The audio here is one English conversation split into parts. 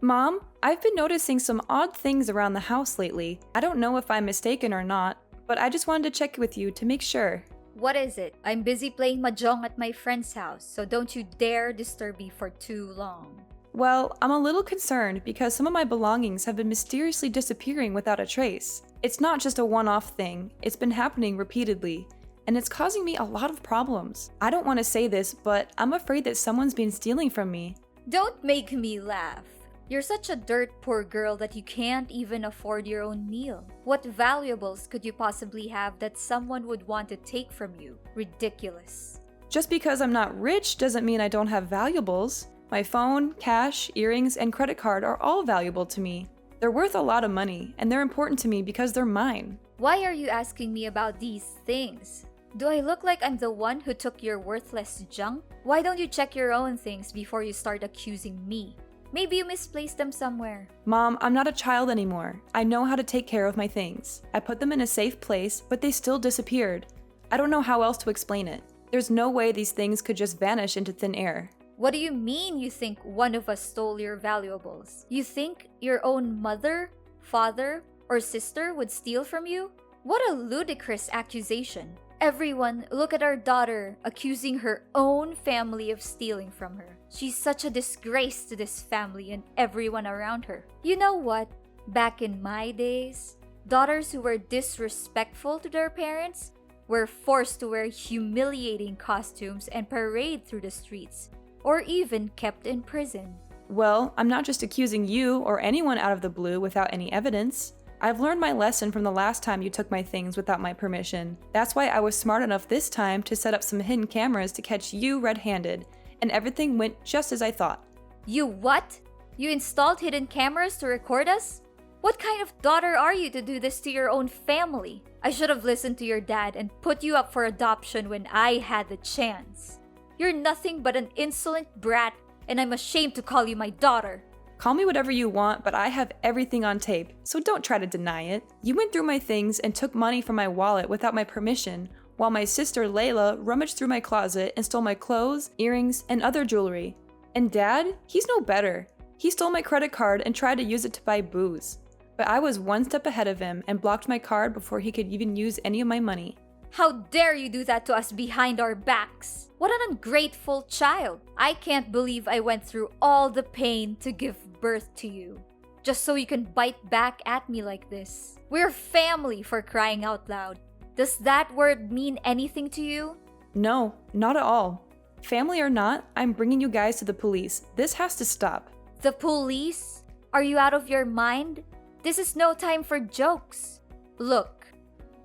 Mom, I've been noticing some odd things around the house lately. I don't know if I'm mistaken or not, but I just wanted to check with you to make sure. What is it? I'm busy playing mahjong at my friend's house, so don't you dare disturb me for too long. Well, I'm a little concerned because some of my belongings have been mysteriously disappearing without a trace. It's not just a one-off thing, it's been happening repeatedly, and it's causing me a lot of problems. I don't want to say this, but I'm afraid that someone's been stealing from me. Don't make me laugh. You're such a dirt poor girl that you can't even afford your own meal. What valuables could you possibly have that someone would want to take from you? Ridiculous. Just because I'm not rich doesn't mean I don't have valuables. My phone, cash, earrings, and credit card are all valuable to me. They're worth a lot of money, and they're important to me because they're mine. Why are you asking me about these things? Do I look like I'm the one who took your worthless junk? Why don't you check your own things before you start accusing me? Maybe you misplaced them somewhere. Mom, I'm not a child anymore. I know how to take care of my things. I put them in a safe place, but they still disappeared. I don't know how else to explain it. There's no way these things could just vanish into thin air. What do you mean you think one of us stole your valuables? You think your own mother, father, or sister would steal from you? What a ludicrous accusation. Everyone, look at our daughter accusing her own family of stealing from her. She's such a disgrace to this family and everyone around her. You know what? Back in my days, daughters who were disrespectful to their parents were forced to wear humiliating costumes and parade through the streets, or even kept in prison. Well, I'm not just accusing you or anyone out of the blue without any evidence. I've learned my lesson from the last time you took my things without my permission. That's why I was smart enough this time to set up some hidden cameras to catch you red-handed, and everything went just as I thought. You what? You installed hidden cameras to record us? What kind of daughter are you to do this to your own family? I should have listened to your dad and put you up for adoption when I had the chance. You're nothing but an insolent brat, and I'm ashamed to call you my daughter. Call me whatever you want, but I have everything on tape, so don't try to deny it. You went through my things and took money from my wallet without my permission, while my sister Layla rummaged through my closet and stole my clothes, earrings, and other jewelry. And Dad? He's no better. He stole my credit card and tried to use it to buy booze. But I was one step ahead of him and blocked my card before he could even use any of my money. How dare you do that to us behind our backs? What an ungrateful child. I can't believe I went through all the pain to give birth to you, just so you can bite back at me like this. We're family, for crying out loud. Does that word mean anything to you? No, not at all. Family or not, I'm bringing you guys to the police. This has to stop. The police? Are you out of your mind? This is no time for jokes. Look,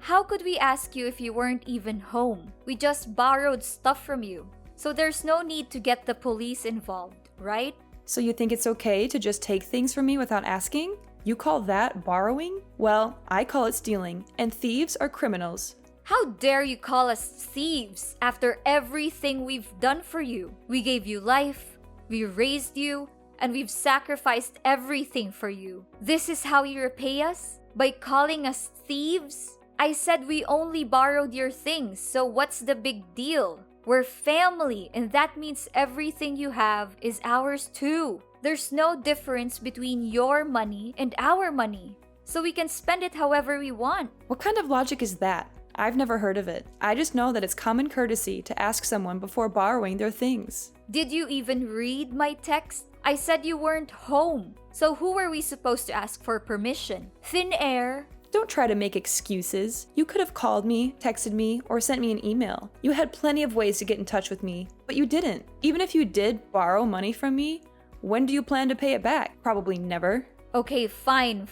how could we ask you if you weren't even home? We just borrowed stuff from you, so there's no need to get the police involved, right? So you think it's okay to just take things from me without asking? You call that borrowing? Well, I call it stealing, and thieves are criminals. How dare you call us thieves after everything we've done for you? We gave you life, we raised you, and we've sacrificed everything for you. This is how you repay us? By calling us thieves? I said we only borrowed your things, so what's the big deal? We're family, and that means everything you have is ours too. There's no difference between your money and our money, so we can spend it however we want. What kind of logic is that? I've never heard of it. I just know that it's common courtesy to ask someone before borrowing their things. Did you even read my text? I said you weren't home, so who were we supposed to ask for permission? Thin air? Don't try to make excuses. You could have called me, texted me, or sent me an email. You had plenty of ways to get in touch with me, but you didn't. Even if you did borrow money from me, when do you plan to pay it back? Probably never. Okay, fine.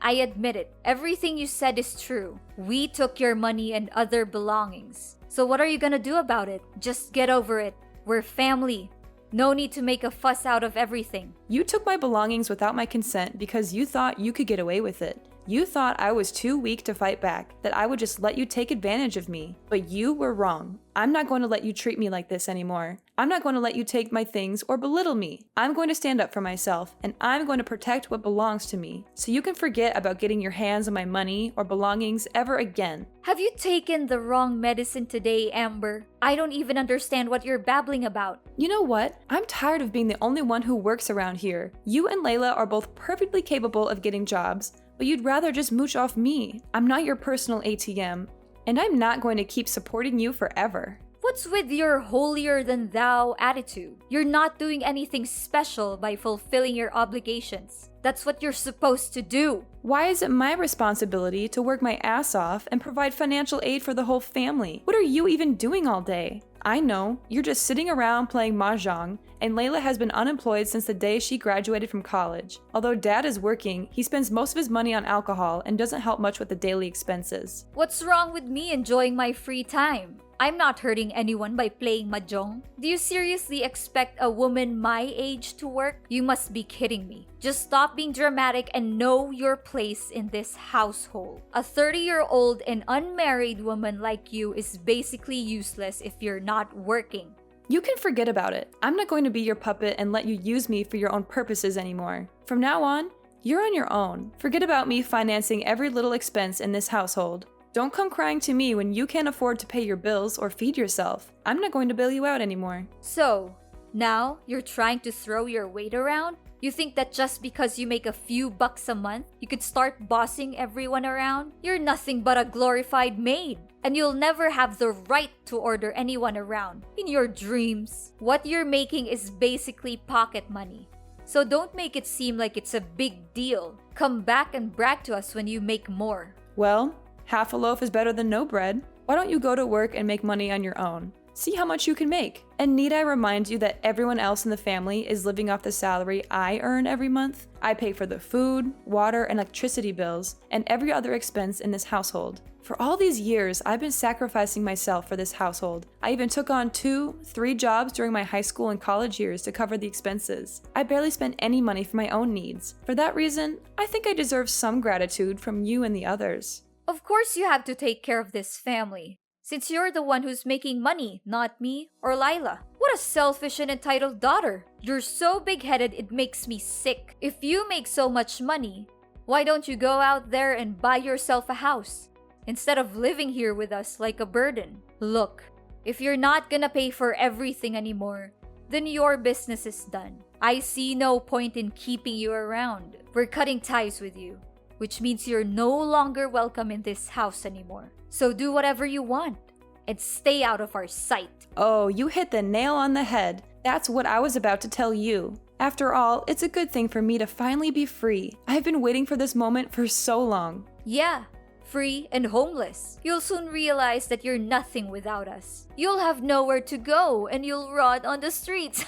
I admit it. Everything you said is true. We took your money and other belongings. So what are you gonna do about it? Just get over it. We're family. No need to make a fuss out of everything. You took my belongings without my consent because you thought you could get away with it. You thought I was too weak to fight back, that I would just let you take advantage of me. But you were wrong. I'm not going to let you treat me like this anymore. I'm not going to let you take my things or belittle me. I'm going to stand up for myself, and I'm going to protect what belongs to me. So you can forget about getting your hands on my money or belongings ever again. Have you taken the wrong medicine today, Amber? I don't even understand what you're babbling about. You know what? I'm tired of being the only one who works around here. You and Layla are both perfectly capable of getting jobs, but you'd rather just mooch off me. I'm not your personal ATM, and I'm not going to keep supporting you forever. What's with your holier-than-thou attitude? You're not doing anything special by fulfilling your obligations. That's what you're supposed to do. Why is it my responsibility to work my ass off and provide financial aid for the whole family? What are you even doing all day? I know, you're just sitting around playing mahjong, and Layla has been unemployed since the day she graduated from college. Although Dad is working, he spends most of his money on alcohol and doesn't help much with the daily expenses. What's wrong with me enjoying my free time? I'm not hurting anyone by playing mahjong. Do you seriously expect a woman my age to work? You must be kidding me. Just stop being dramatic and know your place in this household. A 30-year-old and unmarried woman like you is basically useless if you're not working. You can forget about it. I'm not going to be your puppet and let you use me for your own purposes anymore. From now on, you're on your own. Forget about me financing every little expense in this household. Don't come crying to me when you can't afford to pay your bills or feed yourself. I'm not going to bail you out anymore. So, now you're trying to throw your weight around? You think that just because you make a few bucks a month, you could start bossing everyone around? You're nothing but a glorified maid, and you'll never have the right to order anyone around. In your dreams, what you're making is basically pocket money. So don't make it seem like it's a big deal. Come back and brag to us when you make more. Well, half a loaf is better than no bread. Why don't you go to work and make money on your own? See how much you can make. And need I remind you that everyone else in the family is living off the salary I earn every month? I pay for the food, water, and electricity bills, and every other expense in this household. For all these years, I've been sacrificing myself for this household. I even took on 2-3 jobs during my high school and college years to cover the expenses. I barely spent any money for my own needs. For that reason, I think I deserve some gratitude from you and the others. Of course you have to take care of this family, since you're the one who's making money, not me or Lila. What a selfish and entitled daughter. You're so big-headed it makes me sick. If you make so much money, why don't you go out there and buy yourself a house, instead of living here with us like a burden? Look, if you're not gonna pay for everything anymore, then your business is done. I see no point in keeping you around. We're cutting ties with you, which means you're no longer welcome in this house anymore. So do whatever you want and stay out of our sight. Oh, you hit the nail on the head. That's what I was about to tell you. After all, it's a good thing for me to finally be free. I've been waiting for this moment for so long. Yeah, free and homeless. You'll soon realize that you're nothing without us. You'll have nowhere to go and you'll rot on the streets.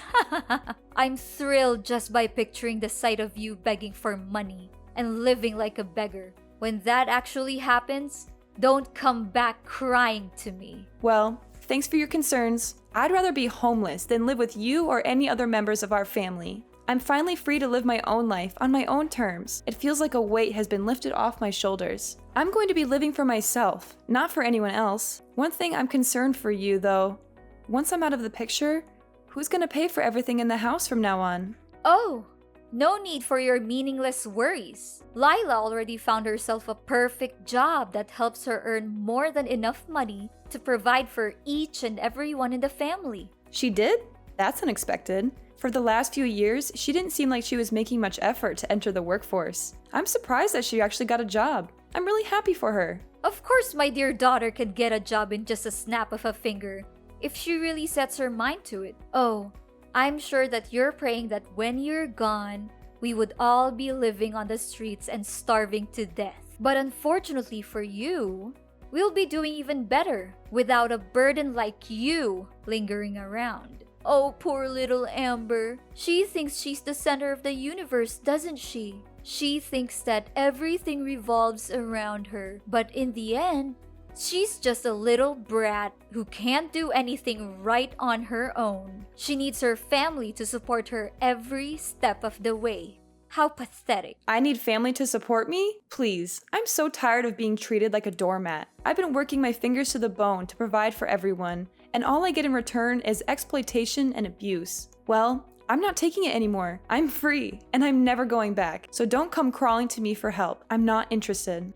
I'm thrilled just by picturing the sight of you begging for money and living like a beggar. When that actually happens, don't come back crying to me. Well, thanks for your concerns. I'd rather be homeless than live with you or any other members of our family. I'm finally free to live my own life on my own terms. It feels like a weight has been lifted off my shoulders. I'm going to be living for myself, not for anyone else. One thing I'm concerned for you, though. Once I'm out of the picture, who's going to pay for everything in the house from now on? Oh, no need for your meaningless worries. Lila already found herself a perfect job that helps her earn more than enough money to provide for each and everyone in the family. She did? That's unexpected. For the last few years, she didn't seem like she was making much effort to enter the workforce. I'm surprised that she actually got a job. I'm really happy for her. Of course my dear daughter could get a job in just a snap of a finger, if she really sets her mind to it. Oh, I'm sure that you're praying that when you're gone, we would all be living on the streets and starving to death. But unfortunately for you, we'll be doing even better without a burden like you lingering around. Oh, poor little Amber. She thinks she's the center of the universe, doesn't she? She thinks that everything revolves around her. But in the end, she's just a little brat who can't do anything right on her own. She needs her family to support her every step of the way. How pathetic. I need family to support me? Please. I'm so tired of being treated like a doormat. I've been working my fingers to the bone to provide for everyone, and all I get in return is exploitation and abuse. Well, I'm not taking it anymore. I'm free, and I'm never going back. So don't come crawling to me for help. I'm not interested.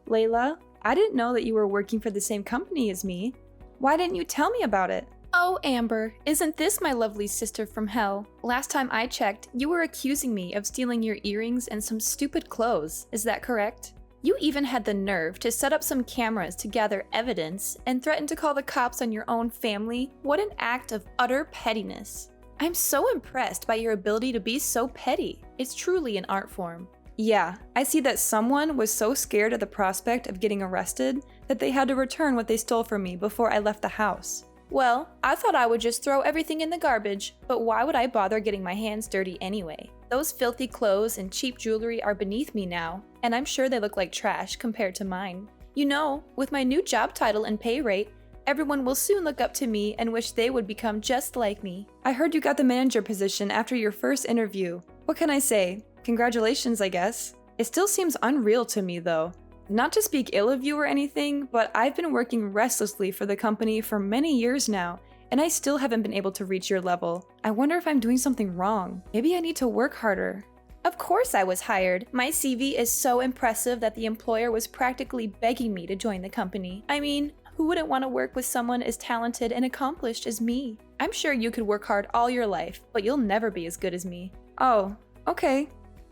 Layla, I didn't know that you were working for the same company as me. Why didn't you tell me about it? Oh, Amber, isn't this my lovely sister from hell? Last time I checked, you were accusing me of stealing your earrings and some stupid clothes. Is that correct? You even had the nerve to set up some cameras to gather evidence and threaten to call the cops on your own family? What an act of utter pettiness. I'm so impressed by your ability to be so petty. It's truly an art form. Yeah, I see that someone was so scared of the prospect of getting arrested that they had to return what they stole from me before I left the house. Well, I thought I would just throw everything in the garbage, but why would I bother getting my hands dirty anyway? Those filthy clothes and cheap jewelry are beneath me now, and I'm sure they look like trash compared to mine. You know, with my new job title and pay rate, everyone will soon look up to me and wish they would become just like me. I heard you got the manager position after your first interview. What can I say? Congratulations, I guess. It still seems unreal to me, though. Not to speak ill of you or anything, but I've been working restlessly for the company for many years now, and I still haven't been able to reach your level. I wonder if I'm doing something wrong. Maybe I need to work harder. Of course I was hired. My CV is so impressive that the employer was practically begging me to join the company. I mean, who wouldn't want to work with someone as talented and accomplished as me? I'm sure you could work hard all your life, but you'll never be as good as me. Oh, okay.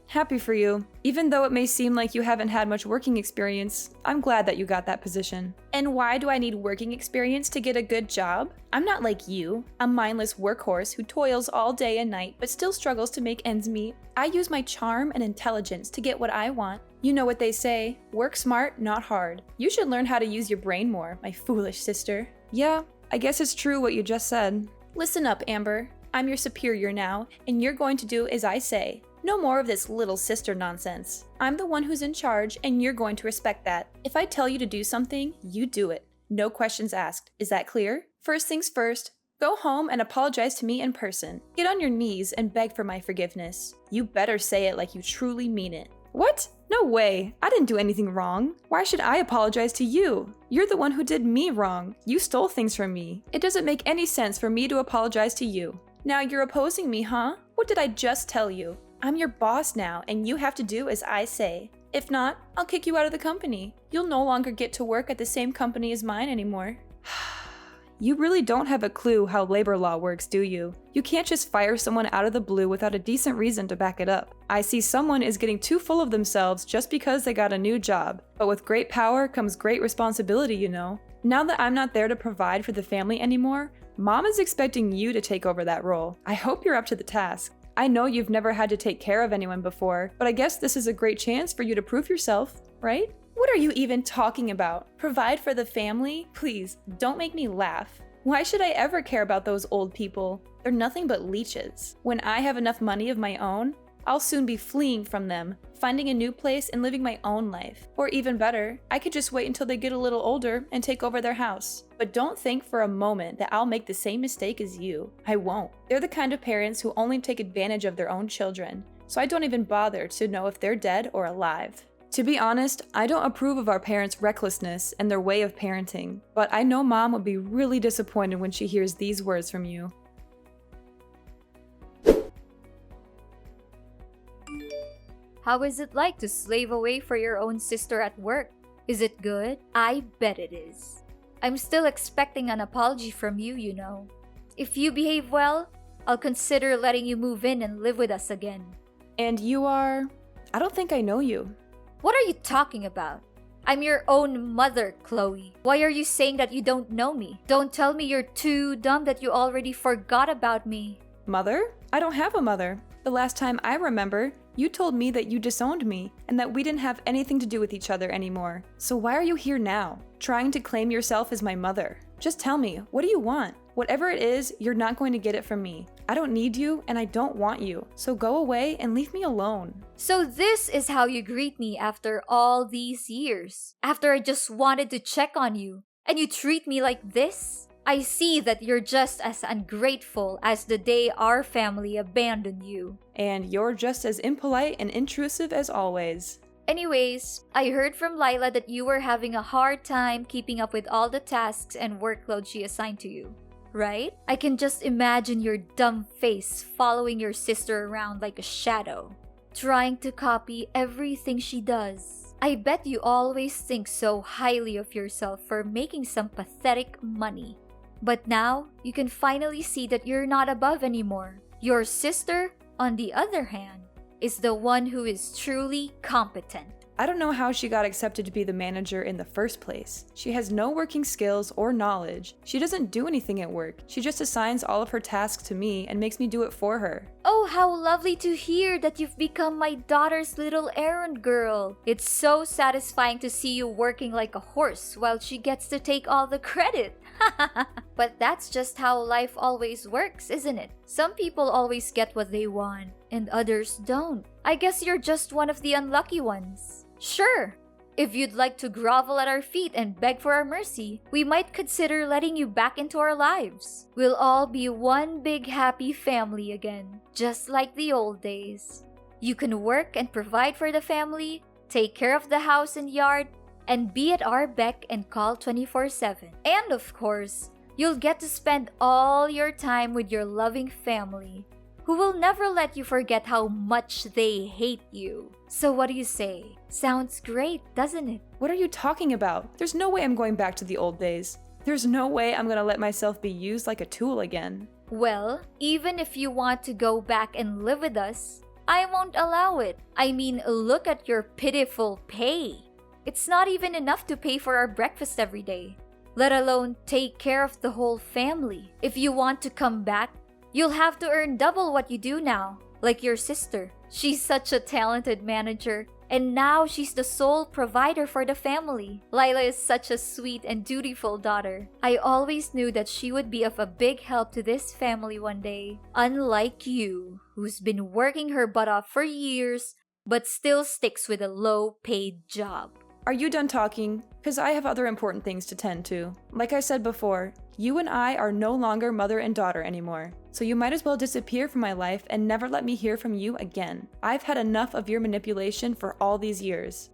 Happy for you. Even though it may seem like you haven't had much working experience, I'm glad that you got that position. And why do I need working experience to get a good job? I'm not like you, a mindless workhorse who toils all day and night but still struggles to make ends meet. I use my charm and intelligence to get what I want. You know what they say, work smart, not hard. You should learn how to use your brain more, my foolish sister. Yeah, I guess it's true what you just said. Listen up, Amber. I'm your superior now, and you're going to do as I say. No more of this little sister nonsense. I'm the one who's in charge, and you're going to respect that. If I tell you to do something, you do it. No questions asked. Is that clear? First things first, go home and apologize to me in person. Get on your knees and beg for my forgiveness. You better say it like you truly mean it. What? No way. I didn't do anything wrong. Why should I apologize to you? You're the one who did me wrong. You stole things from me. It doesn't make any sense for me to apologize to you. Now you're opposing me, huh? What did I just tell you? I'm your boss now, and you have to do as I say. If not, I'll kick you out of the company. You'll no longer get to work at the same company as mine anymore. You really don't have a clue how labor law works, do you? You can't just fire someone out of the blue without a decent reason to back it up. I see someone is getting too full of themselves just because they got a new job. But with great power comes great responsibility, you know. Now that I'm not there to provide for the family anymore, Mom is expecting you to take over that role. I hope you're up to the task. I know you've never had to take care of anyone before, but I guess this is a great chance for you to prove yourself, right? What are you even talking about? Provide for the family? Please, don't make me laugh. Why should I ever care about those old people? They're nothing but leeches. When I have enough money of my own, I'll soon be fleeing from them, finding a new place and living my own life. Or even better, I could just wait until they get a little older and take over their house. But don't think for a moment that I'll make the same mistake as you. I won't. They're the kind of parents who only take advantage of their own children, so I don't even bother to know if they're dead or alive. To be honest, I don't approve of our parents' recklessness and their way of parenting, but I know Mom would be really disappointed when she hears these words from you. How is it like to slave away for your own sister at work? Is it good? I bet it is. I'm still expecting an apology from you, you know. If you behave well, I'll consider letting you move in and live with us again. And you are... I don't think I know you. What are you talking about? I'm your own mother, Chloe. Why are you saying that you don't know me? Don't tell me you're too dumb that you already forgot about me. Mother? I don't have a mother. The last time I remember, you told me that you disowned me and that we didn't have anything to do with each other anymore. So why are you here now, trying to claim yourself as my mother? Just tell me, what do you want? Whatever it is, you're not going to get it from me. I don't need you and I don't want you, so go away and leave me alone. So this is how you greet me after all these years? After I just wanted to check on you, and you treat me like this? I see that you're just as ungrateful as the day our family abandoned you. And you're just as impolite and intrusive as always. Anyways, I heard from Lila that you were having a hard time keeping up with all the tasks and workload she assigned to you, right? I can just imagine your dumb face following your sister around like a shadow, trying to copy everything she does. I bet you always think so highly of yourself for making some pathetic money. But now, you can finally see that you're not above anymore. Your sister, on the other hand, is the one who is truly competent. I don't know how she got accepted to be the manager in the first place. She has no working skills or knowledge. She doesn't do anything at work. She just assigns all of her tasks to me and makes me do it for her. Oh, how lovely to hear that you've become my daughter's little errand girl. It's so satisfying to see you working like a horse while she gets to take all the credit. But that's just how life always works, isn't it? Some people always get what they want, and others don't. I guess you're just one of the unlucky ones. Sure, if you'd like to grovel at our feet and beg for our mercy, we might consider letting you back into our lives. We'll all be one big happy family again, just like the old days. You can work and provide for the family, take care of the house and yard, and be at our beck and call 24/7. And of course, you'll get to spend all your time with your loving family, who will never let you forget how much they hate you. So what do you say? Sounds great, doesn't it? What are you talking about? There's no way I'm going back to the old days. There's no way I'm gonna let myself be used like a tool again. Well, even if you want to go back and live with us, I won't allow it. I mean, look at your pitiful pay. It's not even enough to pay for our breakfast every day, let alone take care of the whole family. If you want to come back, you'll have to earn double what you do now, like your sister. She's such a talented manager, and now she's the sole provider for the family. Lila is such a sweet and dutiful daughter. I always knew that she would be of a big help to this family one day, unlike you, who's been working her butt off for years, but still sticks with a low-paid job. Are you done talking? Because I have other important things to tend to. Like I said before, you and I are no longer mother and daughter anymore. So you might as well disappear from my life and never let me hear from you again. I've had enough of your manipulation for all these years.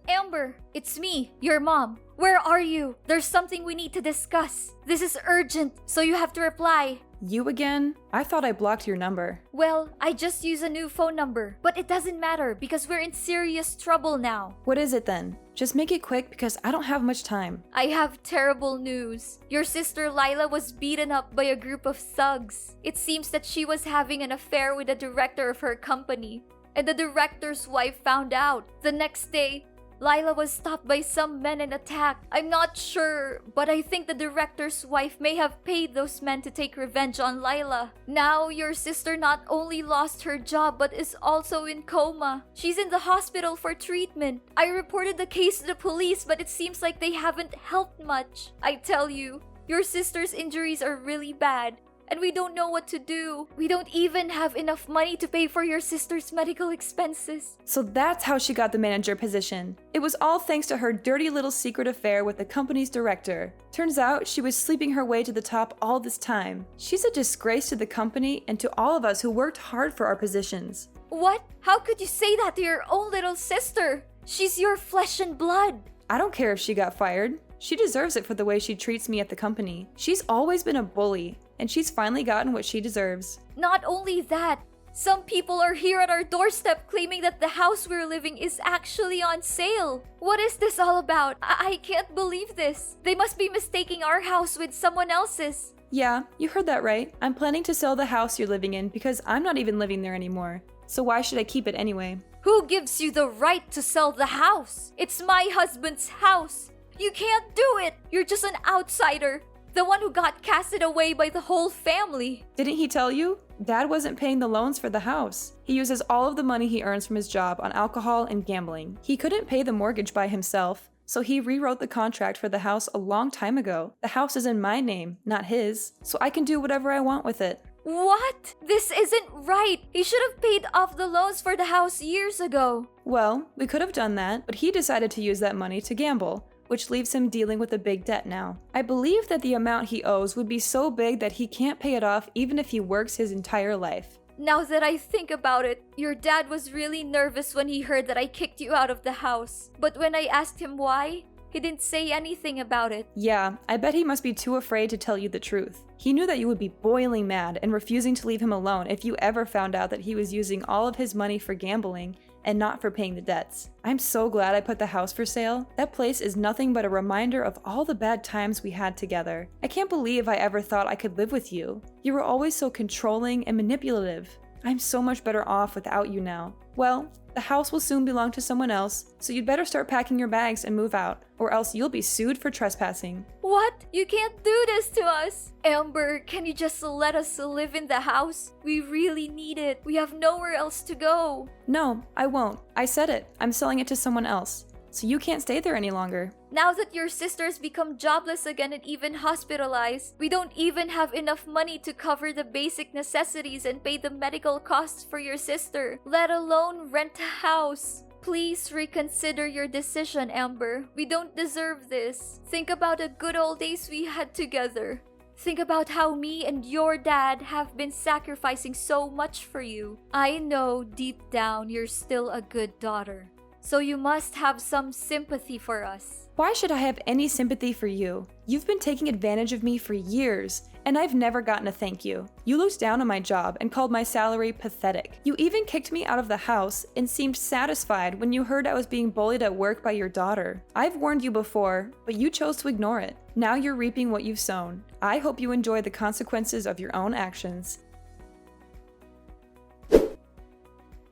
Amber, it's me, your mom. Where are you? There's something we need to discuss. This is urgent, so you have to reply. You again? I thought I blocked your number. Well, I just used a new phone number, but it doesn't matter because we're in serious trouble now. What is it then? Just make it quick because I don't have much time. I have terrible news. Your sister Lila was beaten up by a group of thugs. It seems that she was having an affair with the director of her company, and the director's wife found out. The next day, Lila was stopped by some men and attacked. I'm not sure, but I think the director's wife may have paid those men to take revenge on Lila. Now, your sister not only lost her job but is also in coma. She's in the hospital for treatment. I reported the case to the police, but it seems like they haven't helped much. I tell you, your sister's injuries are really bad, and we don't know what to do. We don't even have enough money to pay for your sister's medical expenses. So that's how she got the manager position. It was all thanks to her dirty little secret affair with the company's director. Turns out she was sleeping her way to the top all this time. She's a disgrace to the company and to all of us who worked hard for our positions. What? How could you say that to your own little sister? She's your flesh and blood. I don't care if she got fired. She deserves it for the way she treats me at the company. She's always been a bully, and she's finally gotten what she deserves. Not only that, some people are here at our doorstep claiming that the house we're living is actually on sale. What is this all about? I can't believe this. They must be mistaking our house with someone else's. Yeah, you heard that right. I'm planning to sell the house you're living in because I'm not even living there anymore. So why should I keep it anyway? Who gives you the right to sell the house? It's my husband's house. You can't do it. You're just an outsider. The one who got casted away by the whole family. Didn't he tell you? Dad wasn't paying the loans for the house. He uses all of the money he earns from his job on alcohol and gambling. He couldn't pay the mortgage by himself, so he rewrote the contract for the house a long time ago. The house is in my name, not his, so I can do whatever I want with it. What? This isn't right. He should have paid off the loans for the house years ago. Well, we could have done that, but he decided to use that money to gamble, which leaves him dealing with a big debt now. I believe that the amount he owes would be so big that he can't pay it off even if he works his entire life. Now that I think about it, your dad was really nervous when he heard that I kicked you out of the house. But when I asked him why, he didn't say anything about it. Yeah, I bet he must be too afraid to tell you the truth. He knew that you would be boiling mad and refusing to leave him alone if you ever found out that he was using all of his money for gambling and not for paying the debts. I'm so glad I put the house for sale. That place is nothing but a reminder of all the bad times we had together. I can't believe I ever thought I could live with you. You were always so controlling and manipulative. I'm so much better off without you now. Well, the house will soon belong to someone else, so you'd better start packing your bags and move out, or else you'll be sued for trespassing. What? You can't do this to us! Amber, can you just let us live in the house? We really need it. We have nowhere else to go. No, I won't. I said it. I'm selling it to someone else. So you can't stay there any longer. Now that your sister's become jobless again and even hospitalized, we don't even have enough money to cover the basic necessities and pay the medical costs for your sister, let alone rent a house. Please reconsider your decision, Amber. We don't deserve this. Think about the good old days we had together. Think about how me and your dad have been sacrificing so much for you. I know deep down you're still a good daughter. So you must have some sympathy for us. Why should I have any sympathy for you? You've been taking advantage of me for years, and I've never gotten a thank you. You looked down on my job and called my salary pathetic. You even kicked me out of the house and seemed satisfied when you heard I was being bullied at work by your daughter. I've warned you before, but you chose to ignore it. Now you're reaping what you've sown. I hope you enjoy the consequences of your own actions.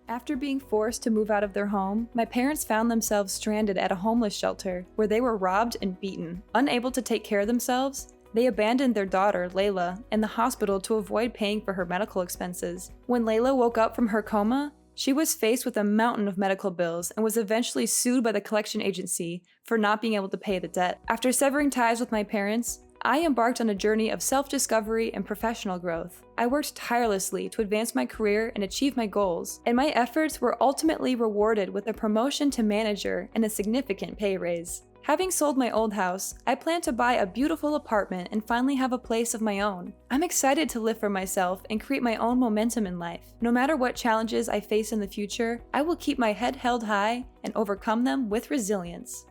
After being forced to move out of their home, my parents found themselves stranded at a homeless shelter where they were robbed and beaten. Unable to take care of themselves, they abandoned their daughter, Layla, in the hospital to avoid paying for her medical expenses. When Layla woke up from her coma, she was faced with a mountain of medical bills and was eventually sued by the collection agency for not being able to pay the debt. After severing ties with my parents, I embarked on a journey of self-discovery and professional growth. I worked tirelessly to advance my career and achieve my goals, and my efforts were ultimately rewarded with a promotion to manager and a significant pay raise. Having sold my old house, I plan to buy a beautiful apartment and finally have a place of my own. I'm excited to live for myself and create my own momentum in life. No matter what challenges I face in the future, I will keep my head held high and overcome them with resilience.